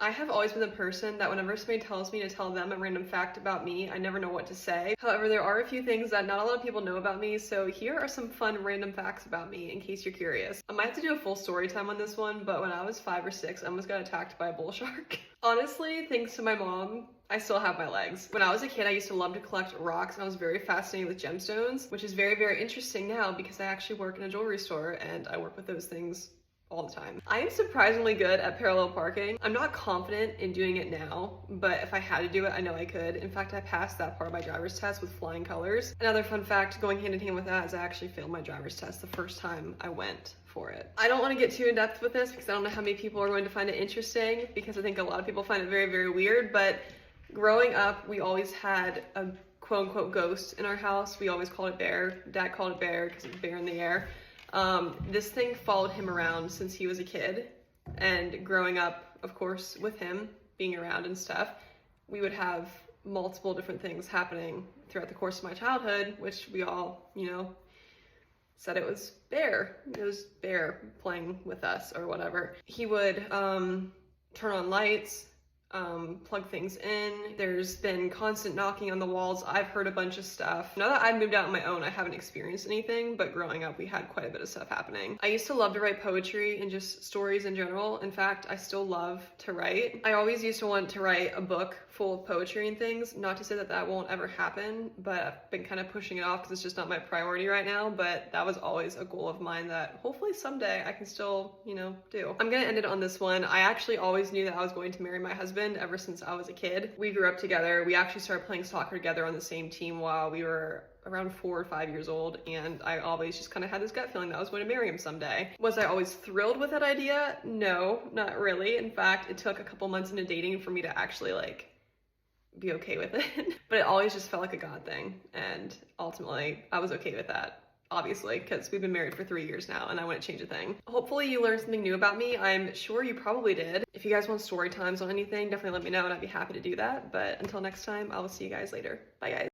I have always been the person that whenever somebody tells me to tell them a random fact about me, I never know what to say. However, there are a few things that not a lot of people know about me, so here are some fun random facts about me in case you're curious. I might have to do a full story time on this one, but when I was 5 or 6, I almost got attacked by a bull shark. Honestly, thanks to my mom, I still have my legs. When I was a kid, I used to love to collect rocks, and I was very fascinated with gemstones, which is very, very interesting now because I actually work in a jewelry store and I work with those things all the time. I am surprisingly good at parallel parking. I'm not confident in doing it now, but if I had to do it, I know I could. In fact, I passed that part of my driver's test with flying colors. Another fun fact going hand in hand with that is I actually failed my driver's test the first time I went for it. I don't want to get too in depth with this because I don't know how many people are going to find it interesting, because I think a lot of people find it very, very weird, but growing up, we always had a quote unquote ghost in our house. We always called it Bear. Dad called it Bear because it's bear in the air. This thing followed him around since he was a kid, and growing up, of course, with him being around and stuff, we would have multiple different things happening throughout the course of my childhood, which we all, said it was Bear. It was Bear playing with us or whatever. He would turn on lights, plug things in. There's been constant knocking on the walls. I've heard a bunch of stuff. Now that I've moved out on my own, I haven't experienced anything, but growing up, we had quite a bit of stuff happening. I used to love to write poetry and just stories in general. In fact, I still love to write. I always used to want to write a book full of poetry and things. Not to say that that won't ever happen, but I've been kind of pushing it off because it's just not my priority right now, but that was always a goal of mine that hopefully someday I can still, do. I'm gonna end it on this one. I actually always knew that I was going to marry my husband ever since I was a kid. We grew up together. We actually started playing soccer together on the same team while we were around 4 or 5 years old, and I always just kind of had this gut feeling that I was going to marry him someday. Was I always thrilled with that idea? No, not really. In fact, it took a couple months into dating for me to actually be okay with it. But it always just felt like a God thing, and ultimately I was okay with that. Obviously, because we've been married for 3 years now and I wouldn't change a thing. Hopefully you learned something new about me. I'm sure you probably did. If you guys want story times on anything, definitely let me know and I'd be happy to do that. But until next time, I will see you guys later. Bye guys.